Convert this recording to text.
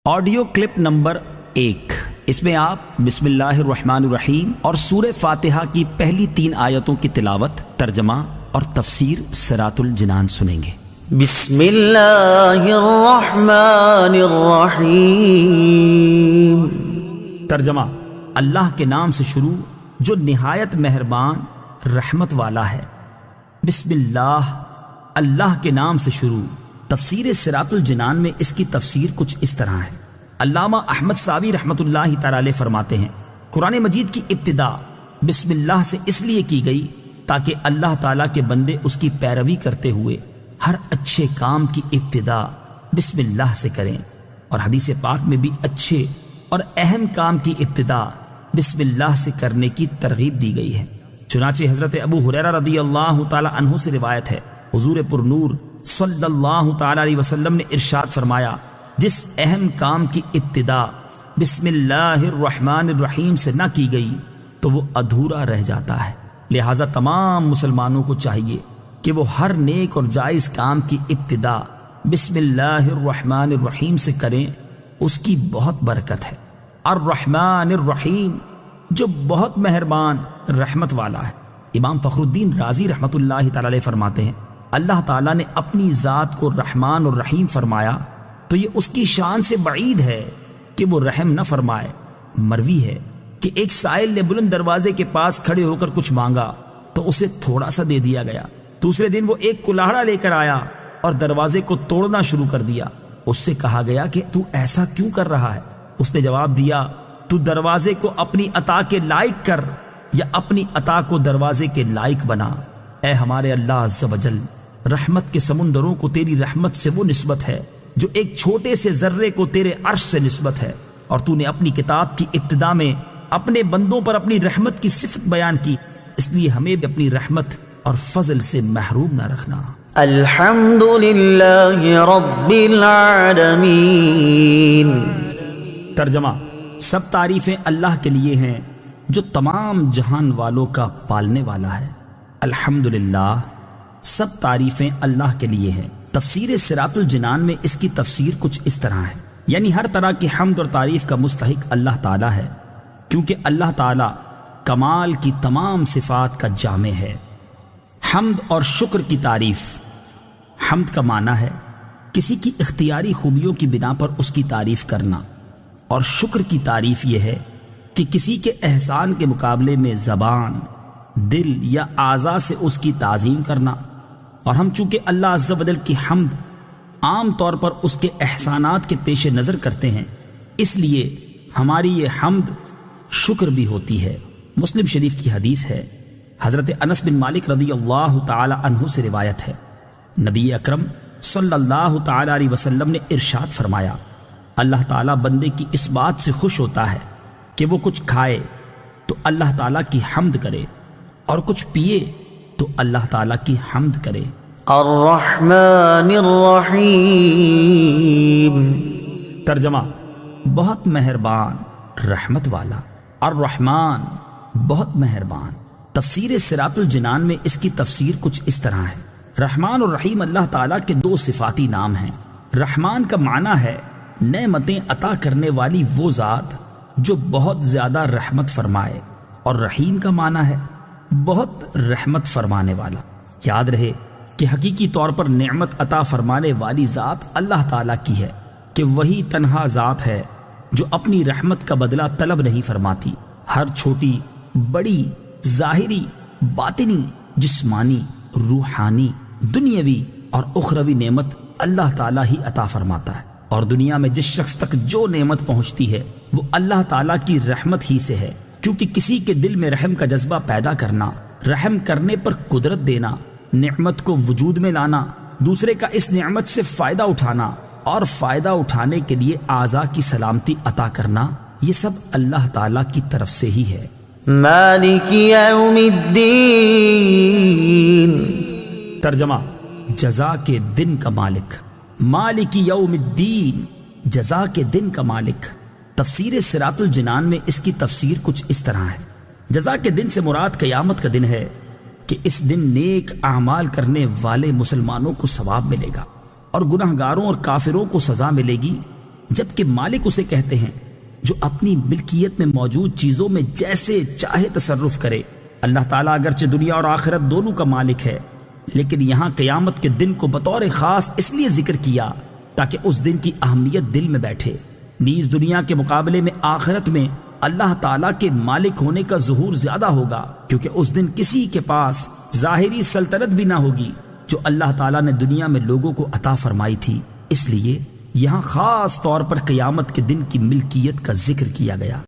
Audio clip number 1، اس میں آپ بسم اللہ الرحمن الرحیم اور سورہ فاتحہ کی پہلی 3 آیتوں کی تلاوت، ترجمہ اور تفسیر صراط الجنان سنیں گے۔ بسم اللہ الرحمن الرحیم۔ ترجمہ: اللہ کے نام سے شروع جو نہایت مہربان رحمت والا ہے۔ بسم اللہ، اللہ کے نام سے شروع۔ تفسیر صراط الجنان میں اس کی تفسیر کچھ اس طرح ہے۔ علامہ احمد ساوی رحمۃ اللہ تعالی علیہ فرماتے ہیں، قرآن مجید کی ابتدا بسم اللہ سے اس لیے کی گئی تاکہ اللہ تعالیٰ کے بندے اس کی پیروی کرتے ہوئے ہر اچھے کام کی ابتدا بسم اللہ سے کریں، اور حدیث پاک میں بھی اچھے اور اہم کام کی ابتدا بسم اللہ سے کرنے کی ترغیب دی گئی ہے۔ چنانچہ حضرت ابو ہریرہ رضی اللہ تعالی عنہ سے روایت ہے، حضور پرنور صلی اللہ تعالی علیہ وسلم نے ارشاد فرمایا، جس اہم کام کی ابتدا بسم اللہ الرحمن الرحیم سے نہ کی گئی تو وہ ادھورا رہ جاتا ہے۔ لہٰذا تمام مسلمانوں کو چاہیے کہ وہ ہر نیک اور جائز کام کی ابتدا بسم اللہ الرحمن الرحیم سے کریں، اس کی بہت برکت ہے۔ الرحمن الرحیم، جو بہت مہربان رحمت والا ہے۔ امام فخر الدین رازی رحمۃ اللہ تعالی علیہ فرماتے ہیں، اللہ تعالیٰ نے اپنی ذات کو رحمان اور رحیم فرمایا تو یہ اس کی شان سے بعید ہے کہ وہ رحم نہ فرمائے۔ مروی ہے کہ ایک سائل نے بلند دروازے کے پاس کھڑے ہو کر کچھ مانگا تو اسے تھوڑا سا دے دیا گیا۔ دوسرے دن وہ ایک کلاہڑا لے کر آیا اور دروازے کو توڑنا شروع کر دیا۔ اس سے کہا گیا کہ تو ایسا کیوں کر رہا ہے؟ اس نے جواب دیا، تو دروازے کو اپنی عطا کے لائق کر یا اپنی عطا کو دروازے کے لائق بنا۔ اے ہمارے اللہ عز و جل، رحمت کے سمندروں کو تیری رحمت سے وہ نسبت ہے جو ایک چھوٹے سے ذرے کو تیرے عرش سے نسبت ہے، اور تو نے اپنی کتاب کی ابتدا میں اپنے بندوں پر اپنی رحمت کی صفت بیان کی، اس لیے ہمیں بھی اپنی رحمت اور فضل سے محروم نہ رکھنا۔ الحمد للہ رب العالمین۔ ترجمہ: سب تعریفیں اللہ کے لیے ہیں جو تمام جہان والوں کا پالنے والا ہے۔ الحمدللہ، سب تعریفیں اللہ کے لیے ہیں۔ تفسیر صراط الجنان میں اس کی تفسیر کچھ اس طرح ہے، یعنی ہر طرح کی حمد اور تعریف کا مستحق اللہ تعالیٰ ہے، کیونکہ اللہ تعالیٰ کمال کی تمام صفات کا جامع ہے۔ حمد اور شکر کی تعریف۔ حمد کا معنی ہے کسی کی اختیاری خوبیوں کی بنا پر اس کی تعریف کرنا، اور شکر کی تعریف یہ ہے کہ کسی کے احسان کے مقابلے میں زبان، دل یا اعضاء سے اس کی تعظیم کرنا۔ اور ہم چونکہ اللہ عز و جل کی حمد عام طور پر اس کے احسانات کے پیش نظر کرتے ہیں، اس لیے ہماری یہ حمد شکر بھی ہوتی ہے۔ مسلم شریف کی حدیث ہے، حضرت انس بن مالک رضی اللہ تعالی عنہ سے روایت ہے، نبی اکرم صلی اللہ تعالی علیہ وسلم نے ارشاد فرمایا، اللہ تعالیٰ بندے کی اس بات سے خوش ہوتا ہے کہ وہ کچھ کھائے تو اللہ تعالیٰ کی حمد کرے، اور کچھ پیے تو اللہ تعالیٰ کی حمد کرے۔ الرحمن الرحیم۔ ترجمہ: بہت مہربان رحمت والا۔ الرحمن، بہت مہربان۔ تفسیر صراط الجنان میں اس کی تفسیر کچھ اس طرح ہے، رحمان اور رحیم اللہ تعالیٰ کے 2 صفاتی نام ہیں۔ رحمان کا معنی ہے نعمتیں عطا کرنے والی وہ ذات جو بہت زیادہ رحمت فرمائے، اور رحیم کا معنی ہے بہت رحمت فرمانے والا۔ یاد رہے کہ حقیقی طور پر نعمت عطا فرمانے والی ذات اللہ تعالیٰ کی ہے، کہ وہی تنہا ذات ہے جو اپنی رحمت کا بدلہ طلب نہیں فرماتی۔ ہر چھوٹی بڑی، ظاہری، باطنی، جسمانی، روحانی، دنیاوی اور اخروی نعمت اللہ تعالیٰ ہی عطا فرماتا ہے، اور دنیا میں جس شخص تک جو نعمت پہنچتی ہے وہ اللہ تعالیٰ کی رحمت ہی سے ہے، کیونکہ کسی کے دل میں رحم کا جذبہ پیدا کرنا، رحم کرنے پر قدرت دینا، نعمت کو وجود میں لانا، دوسرے کا اس نعمت سے فائدہ اٹھانا اور فائدہ اٹھانے کے لیے اعضاء کی سلامتی عطا کرنا، یہ سب اللہ تعالیٰ کی طرف سے ہی ہے۔ مالک یوم الدین۔ ترجمہ: جزا کے دن کا مالک۔ مالک یوم الدین، جزا کے دن کا مالک۔ تفسیر صراط الجنان میں اس کی تفسیر کچھ اس طرح ہے، جزا کے دن سے مراد قیامت کا دن ہے کہ اس دن نیک اعمال کرنے والے مسلمانوں کو ثواب ملے گا، اور گناہگاروں اور کافروں کو سزا ملے گی، جبکہ مالک اسے کہتے ہیں جو اپنی ملکیت میں موجود چیزوں میں جیسے چاہے تصرف کرے۔ اللہ تعالیٰ اگرچہ دنیا اور آخرت دونوں کا مالک ہے، لیکن یہاں قیامت کے دن کو بطور خاص اس لیے ذکر کیا تاکہ اس دن کی اہمیت دل میں بیٹھے۔ نیز دنیا کے مقابلے میں آخرت میں اللہ تعالیٰ کے مالک ہونے کا ظہور زیادہ ہوگا، کیونکہ اس دن کسی کے پاس ظاہری سلطنت بھی نہ ہوگی جو اللہ تعالیٰ نے دنیا میں لوگوں کو عطا فرمائی تھی۔ اس لیے یہاں خاص طور پر قیامت کے دن کی ملکیت کا ذکر کیا گیا۔